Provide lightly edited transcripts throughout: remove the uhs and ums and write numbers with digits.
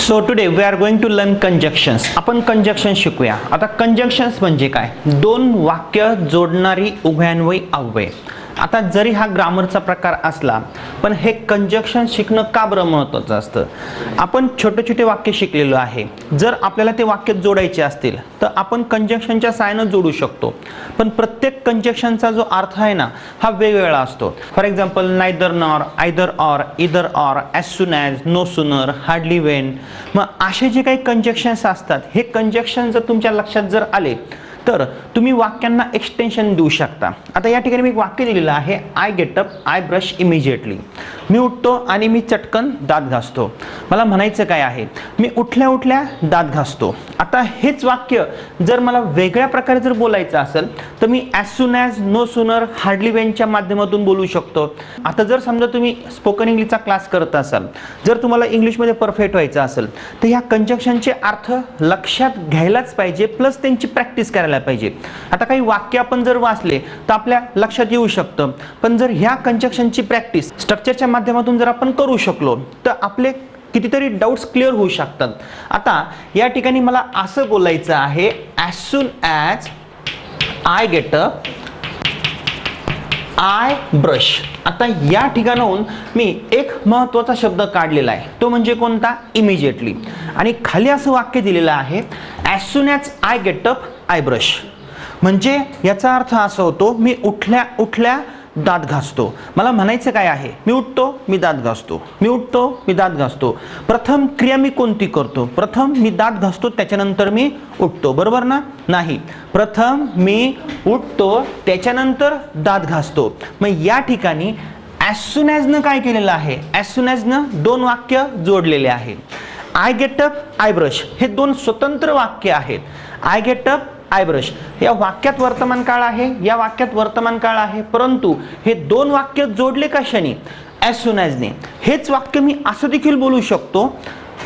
So today we are going to learn conjunctions. आपण conjunction शिकूया. आता कंजक्शन्स म्हणजे काय? दोन वाक्य जोडणारी उभयान्वयी अव्यय. आता जरी हा ग्रामरचा प्रकार असला पण हे कंजक्शन शिकणं का बरं महत्त्वाचं असतं? आपण छोटे छोटे वाक्य शिकलेलो आहे. जर आपल्याला ते वाक्य जोडायचे असतील तर आपण कंजक्शनच्या सहाय्याने जोडू शकतो. पण प्रत्येक कंजक्शनचा जो अर्थ आहे ना हा वेगवेगळा असतो. For example neither nor, either or, either or, as soon as, no sooner, hardly when. मग असे जे काही कंजक्शन्स असतात हे कंजक्शन जर तुमच्या लक्षात जर आले तर तुम्ही वाक्यांना एक्सटेन्शन देऊ शकता. आता या ठिकाणी मी एक वाक्य दिलेलं आहे, I get up, I brush immediately. मी उठतो आणि मी चटकन दात घासतो. मला म्हणायचं काय आहे? मी उठल्या उठल्या दात घासतो. आता हेच वाक्य जर मला वेगळ्या प्रकारे जर बोलायचं असेल तर मी as soon as, no sooner, hardly वेनच्या माध्यमातून बोलू शकतो. आता जर समजा तुम्ही स्पोकन इंग्लिशचा क्लास करत असाल, जर तुम्हाला इंग्लिशमध्ये परफेक्ट व्हायचं असेल तर ह्या कंजक्शनचे अर्थ लक्षात घ्यायलाच पाहिजे, प्लस त्यांची प्रॅक्टिस करायला पाहिजे. आता काही वाक्य आपण जर वाचले तर आपल्या लक्षात येऊ शकतं, पण जर ह्या कंजक्शनची प्रॅक्टिस स्ट्रक्चरच्या माध्यमातून जर आपण करू शकलो तर आपले कितीतरी डाउट्स क्लिअर होऊ शकतात. आता या ठिकाणी मला असं बोलायचं आहे, as soon as I get up, I brush. आता या ठिकाणाहून मी एक महत्त्वाचा शब्द काढलेला आहे, तो म्हणजे कोणता? इमिजिएटली. आणि खाली असं वाक्य दिलेलं आहे, as soon as I get up, I brush. म्हणजे याचा अर्थ असा होतो, मी उठल्या उठल्या दात घासतो. मला म्हणायचं काय आहे? मी उठतो, मी दात घासतो. मी उठतो, मी दात घासतो. प्रथम क्रिया मी कोणती करतो? प्रथम मी दात घासतो, त्याच्यानंतर मी उठतो. बरोबर ना? नाही, प्रथम मी उठतो त्याच्यानंतर दात घासतो. मग या ठिकाणी ॲज सून ॲजनं काय केलेलं आहे? ॲज सून ॲजनं दोन वाक्य जोडलेले आहे. I get up, I brush हे दोन स्वतंत्र वाक्य आहेत. I get up, I brush या वाक्यात वर्तमान काळ आहे, या वाक्यात वर्तमान काळ आहे, परंतु हे दोन वाक्य जोडले कशाने? ॲज सून ॲजने. हेच वाक्य मी असं देखील बोलू शकतो,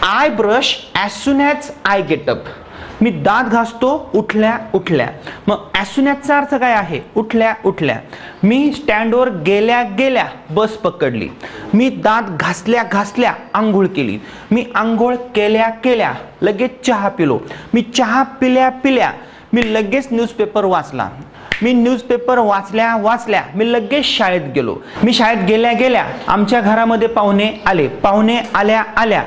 I brush as soon as I get up. मी दात घासतो उठल्या उठल्या. मग ॲज सून ॲजचा अर्थ काय आहे? उठल्या उठल्या. मी स्टँडवर गेल्या गेल्या बस पकडली. मी दात घासल्या घासल्या आंघोळ केली. मी आंघोळ केल्या केल्या लगेच चहा पिलो. मी चहा पिल्या पिल्या मी लगेच न्यूजपेपर वाचला. मी न्यूजपेपर वाचल्या वाचल्या मी लगेच शाळेत गेलो. मी शाळेत गेल्या गेल्या आमच्या घरामध्ये पाहुणे आले. पाहुणे आल्या आल्या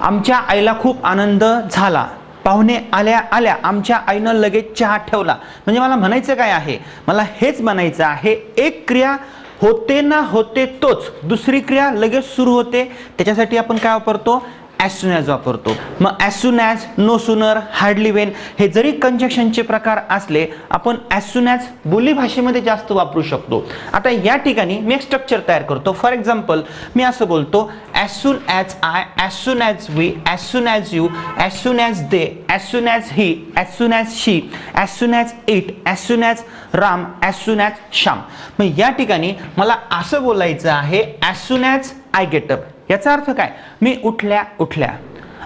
आमच्या आईला खूप आनंद झाला. पाहुणे आल्या आल्या आमच्या आईनं लगेच चहा ठेवला. म्हणजे मला म्हणायचं काय आहे? मला हेच म्हणायचं आहे, एक क्रिया होते ना होते तोच दुसरी क्रिया लगेच सुरू होते, त्याच्यासाठी आपण काय वापरतो? ॲज सून ॲज वापरतो. मग as soon as, no sooner, hardly when हे जरी कंजक्शनचे प्रकार असले आपण ॲज सून ॲज बोली भाषेमध्ये जास्त वापरू शकतो. आता या ठिकाणी मी एक स्ट्रक्चर तयार करतो. फॉर एक्झाम्पल मी असं बोलतो, as soon as I, as soon as we, as soon as you, as soon as they, as soon as he, as soon as she, as soon as it, as soon as Ram, as soon as Shyam. मग या ठिकाणी मला असं बोलायचं आहे, as soon as I get up. याचा अर्थ काय? मी उठल्या उठल्या.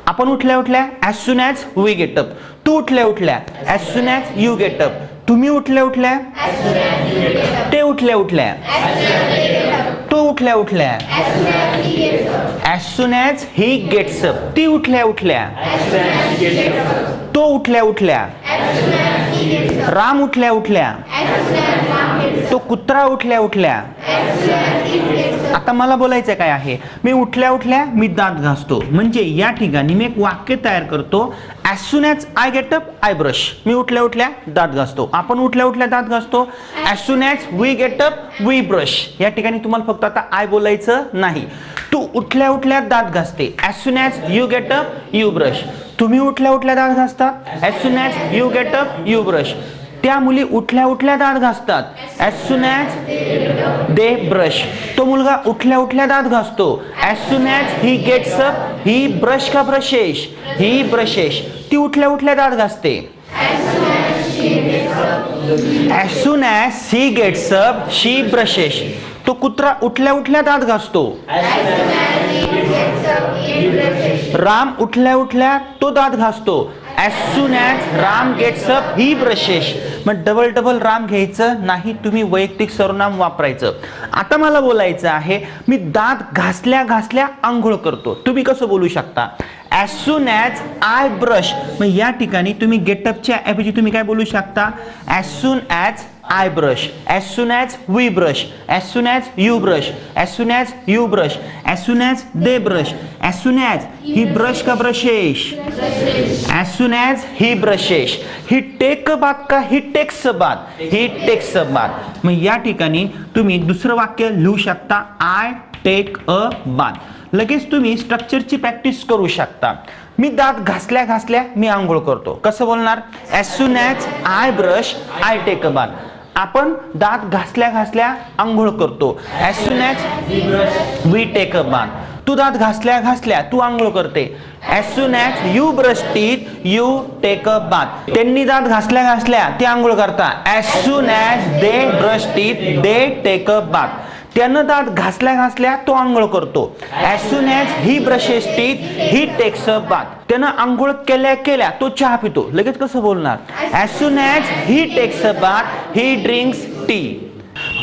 आपण उठल्या उठल्या as soon as we get up. तू उठल्या उठल्या as soon as you get up. तुम्ही उठल्या उठल्या, ते उठल्या उठल्या, तो उठल्या उठल्या, as soon as he gets up. ती उठल्या उठल्या, तो उठल्या उठल्या, राम उठल्या उठल्या, तो कुत्रा उठल्या उठल्या. आता मला बोलायचं काय आहे? मी उठल्या उठल्या मी दात घासतो. म्हणजे या ठिकाणी मी एक वाक्य तयार करतो, as soon as I get up, I brush. मी उठल्या उठल्या दात घासतो. आपण उठल्या उठल्या दात घासतो. As soon as we get up, we brush. या ठिकाणी तुम्हाला फक्त आता आय बोलायचं नाही. तू उठल्या उठल्या दात घासते. As soon as you get up, you brush. तुम्ही उठल्या उठल्या दात घासता. As soon as you get up, you brush. त्या मुली उठल्या उठल्या दात घासतात. As soon as they brush. तो मुलगा उठल्या उठल्या दात घासतो. As soon as he gets up, he brush का ब्रशेश, ही ब्रशेश. ती उठल्या उठल्या दात घासते. As soon as she gets up, she brushes. तो कुत्रा उठल्या उठल्या दात घासतो. राम उठल्या उठल्या तो दात घासतो. As soon as Ram gets up, he brushes. मग डबल डबल राम घ्यायचं नाही, तुम्ही वैयक्तिक सर्वनाम वापरायचं. आता मला बोलायचं आहे, मी दात घासल्या घासल्या आंघोळ करतो. तुम्ही कसं बोलू शकता? As soon as I brush, मग या ठिकाणी तुम्ही गेटअपच्या ऐवजी तुम्ही काय बोलू शकता, as soon as I brush, as soon as we brush, as soon as you brush, as soon as you brush, as soon as they brush, as soon as he brush का brushes, as soon as he brushes, he take a bath का he takes a bath, he takes a bath. मग या ठिकाणी तुम्ही दुसरं वाक्य लिहू शकता, I take a bath. लगेच तुम्ही स्ट्रक्चरची प्रॅक्टिस करू शकता. मी दात घासल्या घासल्या मी आंघोळ करतो, कसं बोलणार, as soon as I brush I take a bath. आपण दात घासल्या घासल्या आंघोळ करतो, as soon as we take a bath. तू दात घासल्या घासल्या तू आंघोळ करते, as soon as you brush teeth you take a bath. त्यांनी दात घासल्या घासल्या ते आंघोळ करता, as soon as they brush teeth they take a bath. त्यानं दात घासल्या घासल्या तो आंघोळ करतो, as soon as he brushes teeth he takes a bath. त्यानं आंघोळ केल्या केल्या तो चहा पितो, लगेच कसं बोलणार, as soon as he takes a bath he drinks tea.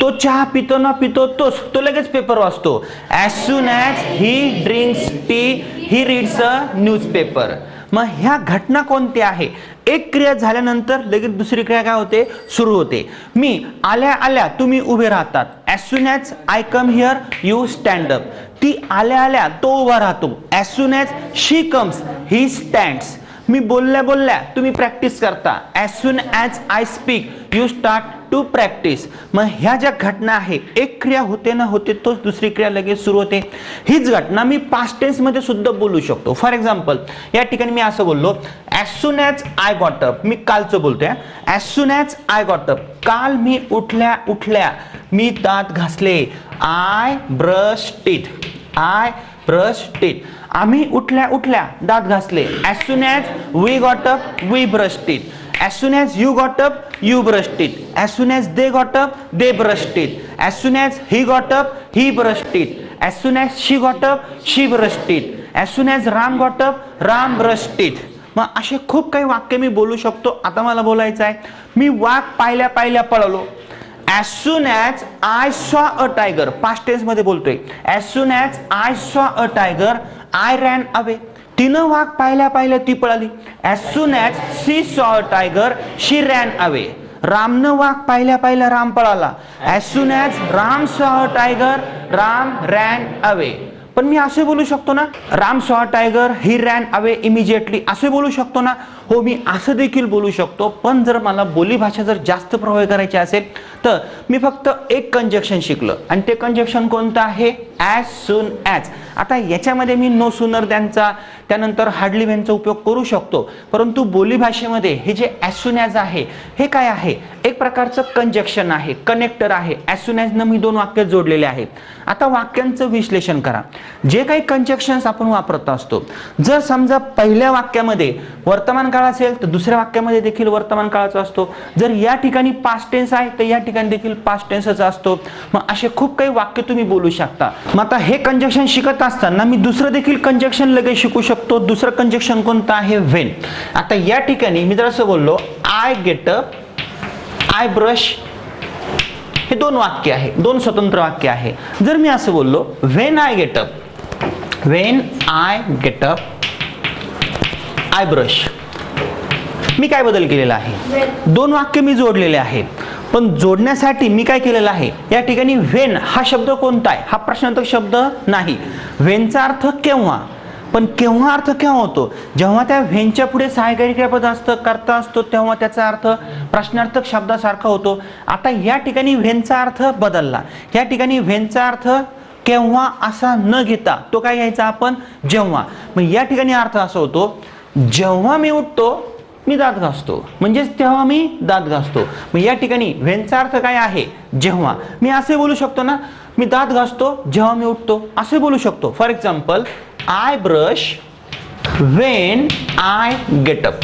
तो चहा पितो ना पितो तो लगेच पेपर वाचतो, as soon as he drinks tea he reads a newspaper. मग ह्या घटना कोणत्या आहे, एक क्रिया झाल्यानंतर लगेच दुसरी क्रिया काय होते, सुरू होते. मी आल्या आल्या तुम्ही उभे राहतात, as soon as I come here you stand up. ती आल्या आल्या तो उभा राहतो, as soon as she comes he stands. मी बोलल्या बोलल्या तुम्ही प्रॅक्टिस करता, as soon as I speak you start to practice. मग ह्या ज्या घटना आहे, एक क्रिया होते ना होते तोच दुसरी क्रिया लगेच सुरू होते. हीच घटना मी पास्ट टेन्स मध्ये सुद्धा बोलू शकतो. फॉर एक्झाम्पल या ठिकाणी मी असं बोललो, as soon as I got up, मी कालचं बोलतोय, as soon as I got up, काल मी उठल्या उठल्या मी दात घासले, I brush teeth, I brush teeth. आम्ही उठल्या उठल्या दात घासले, as soon as we got up we brushed teeth, as soon as you got up you brushed teeth, as soon as they got up they brushed teeth, as soon as he got up he brushed teeth, as soon as she got up she brushed teeth, as soon as Ram got up Ram brushed teeth. मग असे खूप काही वाक्य मी बोलू शकतो. आता मला बोलायचं आहे, मी वाघ पाहिल्या पाहिल्या पळालो, as soon as I saw a tiger, past tense मध्ये बोलतोय, as soon as I saw a tiger I ran away. तिनं वाघ पाहिल्या पाहिल्या ती पळाली, as soon as she saw a tiger she ran away. रामनं वाघ पाहिल्या पाहिल्या राम पळाला, as soon as Ram saw a tiger Ram ran away. पण मी असे बोलू शकतो ना, राम सॉ टायगर ही रॅन अवे इमिजिएटली, असे बोलू शकतो ना, हो मी असं देखील बोलू शकतो. पण जर मला बोली भाषा जर जास्त प्रभावी करायची असेल तर मी फक्त एक कंजक्शन शिकलं, आणि ते कंजक्शन कोणतं आहे, ॲज सून ॲज. आता याच्यामध्ये मी नो सूनर दॅनचा त्यानंतर हार्डली व्हेनचा उपयोग करू शकतो, परंतु बोली भाषेमध्ये हे जे ॲज सून ॲज आहे हे काय आहे, एक प्रकारचं कंजक्शन आहे, कनेक्टर आहे. ॲज सून ॲज न मी दोन वाक्य जोडलेले आहेत. आता वाक्यांचं विश्लेषण करा. जे काही कंजक्शन्स आपण वापरत असतो, जर समजा पहिल्या वाक्यामध्ये वर्तमान काळ असेल तर दुसऱ्या वाक्यामध्ये देखील वर्तमान काळाचा असतो. जर या ठिकाणी पास्ट टेन्स आहे तर या ठिकाणी देखील पास्ट टेन्सचा असतो. मग असे खूप काही वाक्य तुम्ही बोलू शकता. मग आता हे कंजक्शन शिकत असताना मी दुसरं देखील कंजक्शन लगेच शिकू शकतो. दुसरं कंजक्शन कोणतं आहे, व्हेन. आता या ठिकाणी मी जर असं बोललो, I get up I brush, हे दोन वाक्य आहे, दोन स्वतंत्र वाक्य आहे. जर मी असं बोललो, when I get up, when I get up I brush, मी काय बदल केलेला आहे, दोन वाक्य मी जोडलेले आहेत. पण जोडण्यासाठी मी काय केलेलं आहे, या ठिकाणी व्हेन हा शब्द कोणता आहे, हा प्रश्नार्थक शब्द नाही. व्हेनचा अर्थ केव्हा, पण केव्हा अर्थ केव्हा होतो, जेव्हा त्या व्हेनच्या पुढे सहाय्यकारी क्रियापद असतं, कर्ता असतो, तेव्हा त्याचा अर्थ प्रश्नार्थक शब्दासारखा होतो. आता या ठिकाणी व्हेनचा अर्थ बदलला. या ठिकाणी व्हेनचा अर्थ केव्हा असा न घेता तो काय घ्यायचा आपण, जेव्हा. मग या ठिकाणी अर्थ असा होतो, जेव्हा मी उठतो मी दात घासतो, म्हणजेच तेव्हा मी दात घासतो. मग या ठिकाणी व्हेनचा अर्थ काय आहे, जेव्हा. मी असे बोलू शकतो ना, मी दात घासतो जेव्हा मी उठतो, असे बोलू शकतो. For example, I brush when I get up,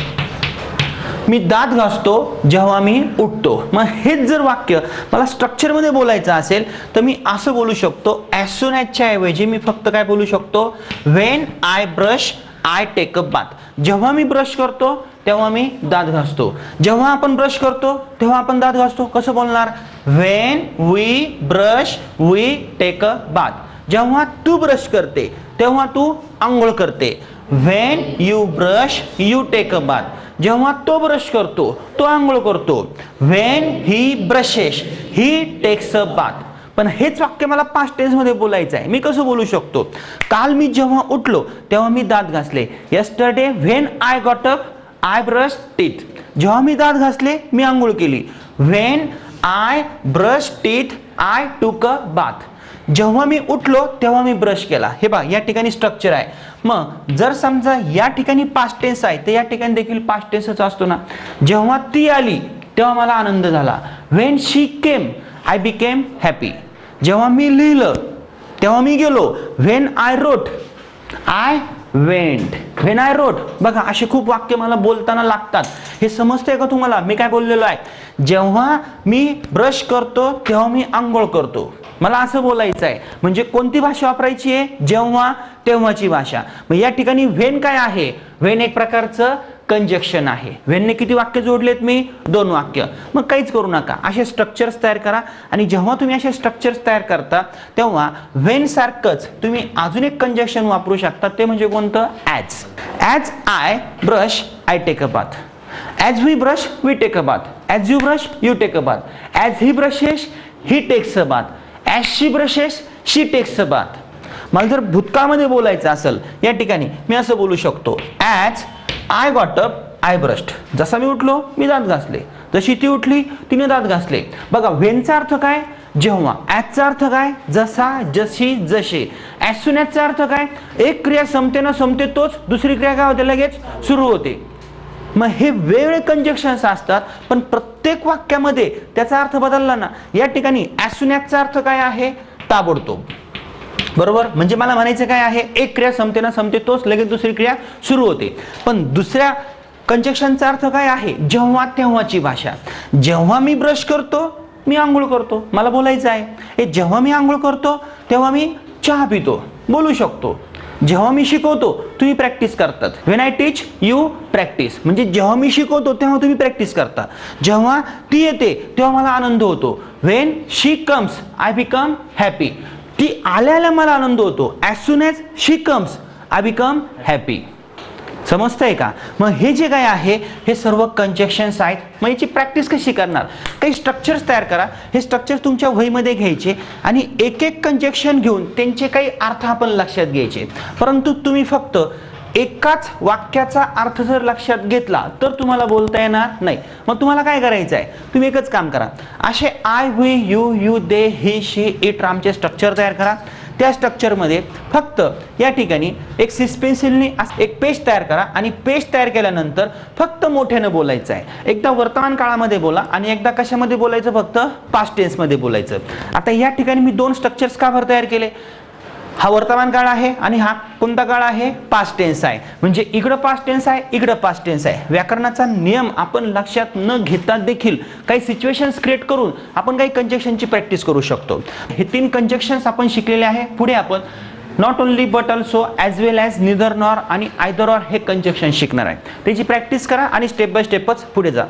मी दात घासतो जेव्हा मी उठतो. मग हेच जर वाक्य मला स्ट्रक्चरमध्ये बोलायचं असेल तर मी असं बोलू शकतो, ॲज सून ॲजच्या ऐवजी मी फक्त काय बोलू शकतो, when I brush I take a bath. जेव्हा मी ब्रश करतो तेव्हा मी दात घासतो. जेव्हा आपण ब्रश करतो तेव्हा आपण दात घासतो. कसं बोलणार, when we brush we take a bath. जेव्हा तू ब्रश करते तेव्हा तू आंघोळ करते. When you brush you take a bath, जेव्हा तो ब्रश करतो तो आंघोळ करतो. When he brushes he takes a bath. पण हेच वाक्य मला पास्ट टेन्स मध्ये बोलायचं आहे. मी कसं बोलू शकतो? काल मी जेव्हा उठलो तेव्हा मी दात घासले. Yesterday when I got up I brush teeth. जेव्हा मी दात घासले मी आंघोळ केली. When I brush teeth I took a bath. जेव्हा मी उठलो तेव्हा मी ब्रश केला. हे बघा या ठिकाणी स्ट्रक्चर आहे. मग जर समजा या ठिकाणी पास्ट टेन्स आहे तर या ठिकाणी देखील पास्ट टेन्सच असतो ना. जेव्हा ती आली तेव्हा मला आनंद झाला. When she came I became happy. जेव्हा मी लिहिलं तेव्हा मी गेलो. When I wrote I went. When I wrote. बघा असे खूप वाक्य मला बोलताना लागतात. हे समजतंय का तुम्हाला मी काय बोललेलो आहे? जेव्हा मी ब्रश करतो तेव्हा मी आंघोळ करतो. मला असं बोलायचं आहे. म्हणजे कोणती भाषा वापरायची आहे? जेव्हा तेव्हाची भाषा. मग या ठिकाणी व्हेन काय आहे? व्हेन एक प्रकारचं कंजक्शन आहे. व्हेनने किती वाक्य जोडलेत मी? 2 वाक्य. मग काहीच करू नका, असे स्ट्रक्चर्स तयार करा. आणि जेव्हा तुम्ही असे स्ट्रक्चर्स तयार करता तेव्हा व्हेन सारखंच तुम्ही अजून एक कंजक्शन वापरू शकता. ते म्हणजे कोणतं? As. As I brush I take a bath. As we brush we take a bath. As you brush you take a bath. As he brushes he takes a bath. As she brushes she takes a bath. मला जर भूतकाळामध्ये बोलायचं असेल या ठिकाणी मी असं बोलू शकतो. As I got up I brushed. जसा मी उठलो मी दात घासले. जशी ती उठली तिने दात घासले. बघा व्हेनचा अर्थ काय? जेव्हा. ॲजचा अर्थ काय? जसा जशी जसे. ॲज सून ॲजचा अर्थ काय? एक क्रिया संपते ना संपते तोच दुसरी क्रिया काय होते? लगेच सुरू होते. मग हे वेगवेगळे कंजक्शन्स असतात पण प्रत्येक वाक्यामध्ये त्याचा अर्थ बदलला ना. या ठिकाणी ॲज सून ॲजचा अर्थ काय आहे? ताबडतोब. बरोबर. म्हणजे मला म्हणायचं काय आहे? एक क्रिया संपते ना संपते तोच लगेच दुसरी क्रिया सुरू होते. पण दुसऱ्या कंजक्शनचा अर्थ काय आहे? जेव्हा तेव्हाची भाषा. जेव्हा मी ब्रश करतो मी आंघोळ करतो. मला बोलायचं आहे जेव्हा मी आंघोळ करतो तेव्हा मी चहा पितो. बोलू शकतो. जेव्हा मी शिकवतो तुम्ही प्रॅक्टिस करतात. When I teach you practice. म्हणजे जेव्हा मी शिकवतो तेव्हा तुम्ही प्रॅक्टिस करता. जेव्हा ती येते तेव्हा मला आनंद होतो. When she comes I become happy. ती आल्याला मला आनंद होतो. As soon as she comes I become happy. समजतंय का? मग हे जे काय आहे हे सर्व कंजक्शन्स आहेत. मग याची प्रॅक्टिस कशी करणार? काही स्ट्रक्चर्स तयार करा. हे स्ट्रक्चर तुमच्या वहीमध्ये घ्यायचे आणि एक एक कंजक्शन घेऊन त्यांचे काही अर्थ आपण लक्षात घ्यायचे. परंतु तुम्ही फक्त एकाच वाक्याचा अर्थ जर लक्षात घेतला तर तुम्हाला बोलता येणार नाही. मग तुम्हाला काय करायचं आहे? तुम्ही एकच काम करा. असे I we you you they he she it रामचे स्ट्रक्चर तयार करा. त्या स्ट्रक्चरमध्ये फक्त या ठिकाणी एक सिस पेन्सिलने एक पेज तयार करा आणि पेज तयार केल्यानंतर फक्त मोठ्यानं बोलायचं आहे. एकदा वर्तमान काळामध्ये बोला आणि एकदा कशामध्ये बोलायचं? फक्त पास्ट टेन्समध्ये बोलायचं. आता या ठिकाणी मी 2 स्ट्रक्चर्स का बरं तयार केले? हा वर्तमान काळ आहे आणि हा कोणता काळ आहे? पास्ट टेन्स आहे. म्हणजे इकडं पास्ट टेन्स आहे इकडं पास्ट टेन्स आहे. व्याकरणाचा नियम आपण लक्षात न घेता देखील काही सिच्युएशन्स क्रिएट करून आपण काही कंजक्शनची प्रॅक्टिस करू शकतो. हे 3 कंजक्शन्स आपण शिकलेले आहे. पुढे आपण not only but also as well as neither nor आणि आयदर ऑर हे कंजक्शन शिकणार आहे. त्याची प्रॅक्टिस करा आणि स्टेप बाय स्टेपच पुढे जा.